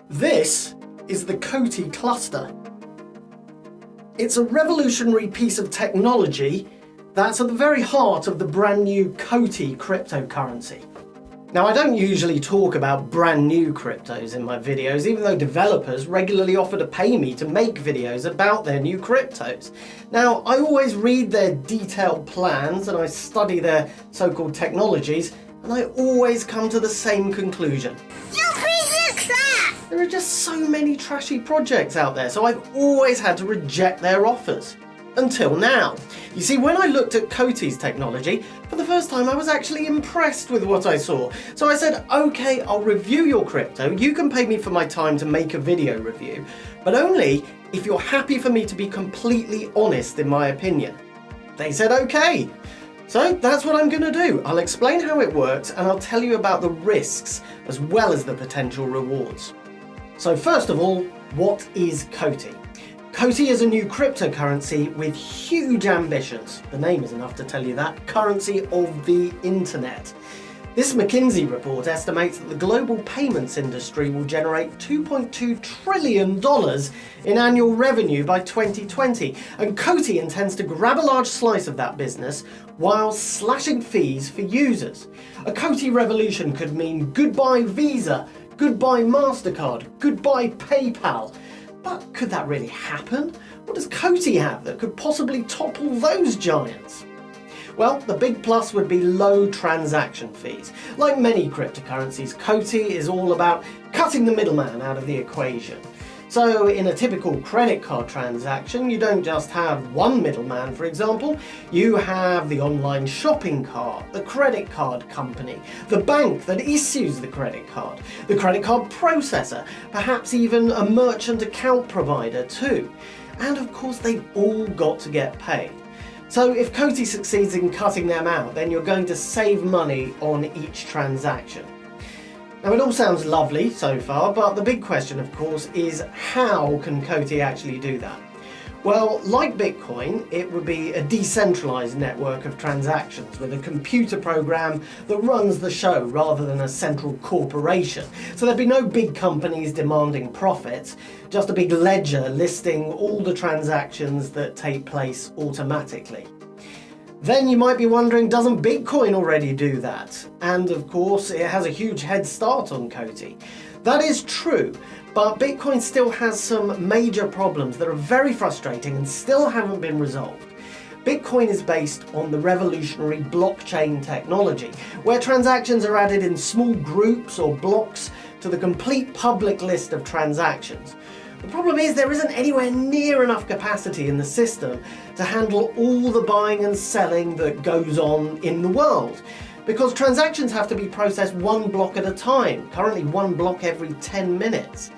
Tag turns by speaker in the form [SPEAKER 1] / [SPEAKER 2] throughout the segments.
[SPEAKER 1] This is the COTI cluster. It's a revolutionary piece of technology that's at the very heart of the brand new COTI cryptocurrency. Now, I don't usually talk about brand new cryptos in my videos, even though developers regularly offer to pay me to make videos about their new cryptos. Now, I always read their detailed plans and I study their so-called technologies, and I always come to the same conclusion. There are just so many trashy projects out there, so I've always had to reject their offers. Until now. You see, when I looked at COTI's technology, for the first time I was actually impressed with what I saw. So I said, okay, I'll review your crypto, you can pay me for my time to make a video review, but only if you're happy for me to be completely honest in my opinion. They said okay. So that's what I'm going to do. I'll explain how it works and I'll tell you about the risks as well as the potential rewards. So first of all, what is COTI? COTI is a new cryptocurrency with huge ambitions. The name is enough to tell you that. Currency of the internet. This McKinsey report estimates that the global payments industry will generate $2.2 trillion in annual revenue by 2020, and COTI intends to grab a large slice of that business while slashing fees for users. A COTI revolution could mean goodbye Visa, goodbye MasterCard, goodbye PayPal. But could that really happen? What does COTI have that could possibly topple those giants? Well, the big plus would be low transaction fees. Like many cryptocurrencies, COTI is all about cutting the middleman out of the equation. So in a typical credit card transaction, you don't just have one middleman, for example. You have the online shopping cart, the credit card company, the bank that issues the credit card processor, perhaps even a merchant account provider too. And of course, they've all got to get paid. So if COTI succeeds in cutting them out, then you're going to save money on each transaction. Now, it all sounds lovely so far, but the big question, of course, is how can COTI actually do that? Well, like Bitcoin, it would be a decentralized network of transactions with a computer program that runs the show rather than a central corporation. So there'd be no big companies demanding profits, just a big ledger listing all the transactions that take place automatically. Then you might be wondering, doesn't Bitcoin already do that? And of course, it has a huge head start on COTI. That is true, but Bitcoin still has some major problems that are very frustrating and still haven't been resolved. Bitcoin is based on the revolutionary blockchain technology, where transactions are added in small groups or blocks to the complete public list of transactions. The problem is there isn't anywhere near enough capacity in the system to handle all the buying and selling that goes on in the world, because transactions have to be processed one block at a time, currently one block every 10 minutes.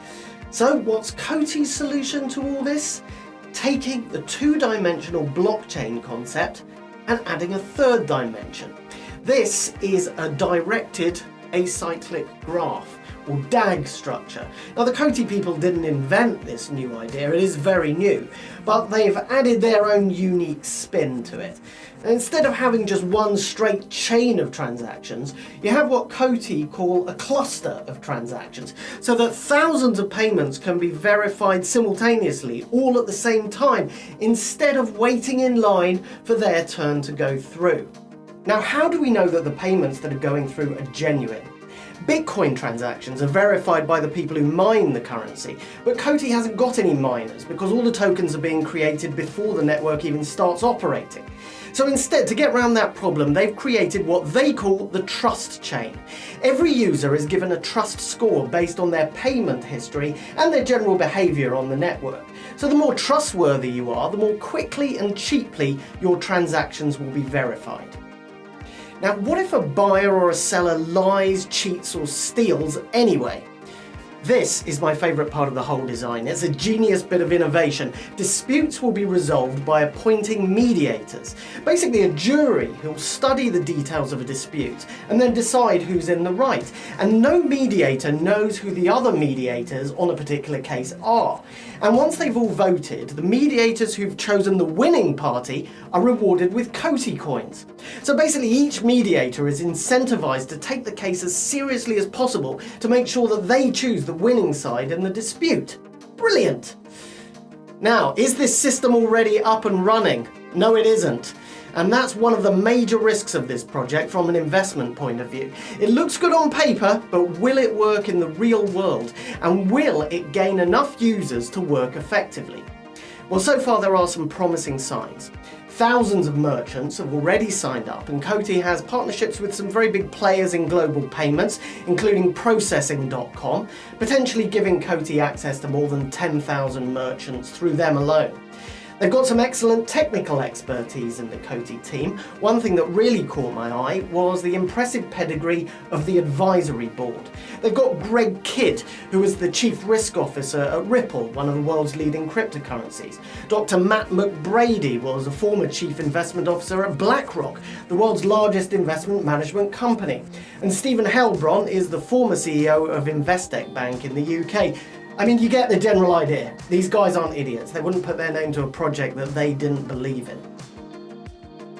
[SPEAKER 1] So what's COTI's solution to all this? Taking the two-dimensional blockchain concept and adding a third dimension. This is a directed acyclic graph, or DAG structure. Now, the COTI people didn't invent this new idea, it is very new, but they've added their own unique spin to it. And instead of having just one straight chain of transactions, you have what COTI call a cluster of transactions, so that thousands of payments can be verified simultaneously, all at the same time, instead of waiting in line for their turn to go through. Now, how do we know that the payments that are going through are genuine? Bitcoin transactions are verified by the people who mine the currency, but COTI hasn't got any miners because all the tokens are being created before the network even starts operating. So instead, to get around that problem, they've created what they call the trust chain. Every user is given a trust score based on their payment history and their general behavior on the network. So the more trustworthy you are, the more quickly and cheaply your transactions will be verified. Now, what if a buyer or a seller lies, cheats, or steals anyway? This is my favourite part of the whole design. It's a genius bit of innovation. Disputes will be resolved by appointing mediators, basically a jury who'll study the details of a dispute and then decide who's in the right. And no mediator knows who the other mediators on a particular case are. And once they've all voted, the mediators who've chosen the winning party are rewarded with COTI coins. So basically each mediator is incentivized to take the case as seriously as possible to make sure that they choose the winning side in the dispute. Brilliant! Now, is this system already up and running? No, it isn't. And that's one of the major risks of this project from an investment point of view. It looks good on paper, but will it work in the real world? And will it gain enough users to work effectively? Well, so far there are some promising signs. Thousands of merchants have already signed up, and COTI has partnerships with some very big players in global payments, including processing.com, potentially giving COTI access to more than 10,000 merchants through them alone. They've got some excellent technical expertise in the COTI team. One thing that really caught my eye was the impressive pedigree of the advisory board. They've got Greg Kidd, who is the Chief Risk Officer at Ripple, one of the world's leading cryptocurrencies. Dr. Matt McBrady was a former Chief Investment Officer at BlackRock, the world's largest investment management company. And Stephen Helbron is the former CEO of Investec Bank in the UK. I mean, you get the general idea. These guys aren't idiots. They wouldn't put their name to a project that they didn't believe in.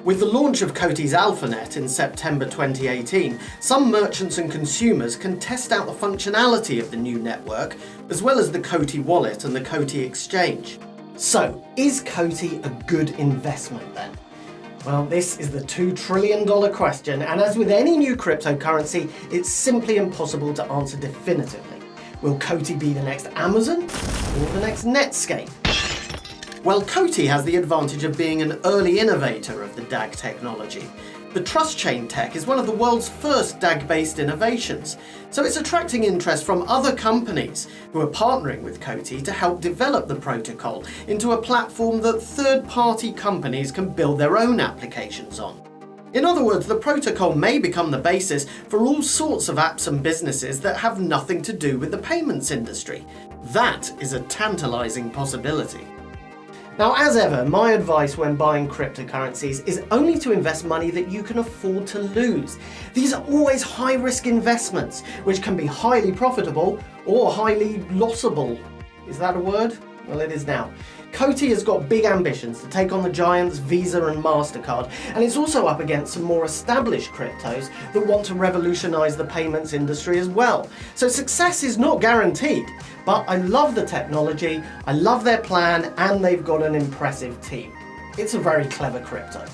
[SPEAKER 1] With the launch of COTI's AlphaNet in September 2018, some merchants and consumers can test out the functionality of the new network, as well as the COTI wallet and the COTI exchange. So, is COTI a good investment then? Well, this is the $2 trillion question, and as with any new cryptocurrency, it's simply impossible to answer definitively. Will COTI be the next Amazon or the next Netscape? Well, COTI has the advantage of being an early innovator of the DAG technology. The trust chain tech is one of the world's first DAG-based innovations, so it's attracting interest from other companies who are partnering with COTI to help develop the protocol into a platform that third-party companies can build their own applications on. In other words, the protocol may become the basis for all sorts of apps and businesses that have nothing to do with the payments industry. That is a tantalizing possibility. Now, as ever, my advice when buying cryptocurrencies is only to invest money that you can afford to lose. These are always high-risk investments, which can be highly profitable or highly lossable. Is that a word? Well, it is now. COTI has got big ambitions to take on the giants Visa and MasterCard, and it's also up against some more established cryptos that want to revolutionize the payments industry as well. So success is not guaranteed, but I love the technology, I love their plan, and they've got an impressive team. It's a very clever crypto.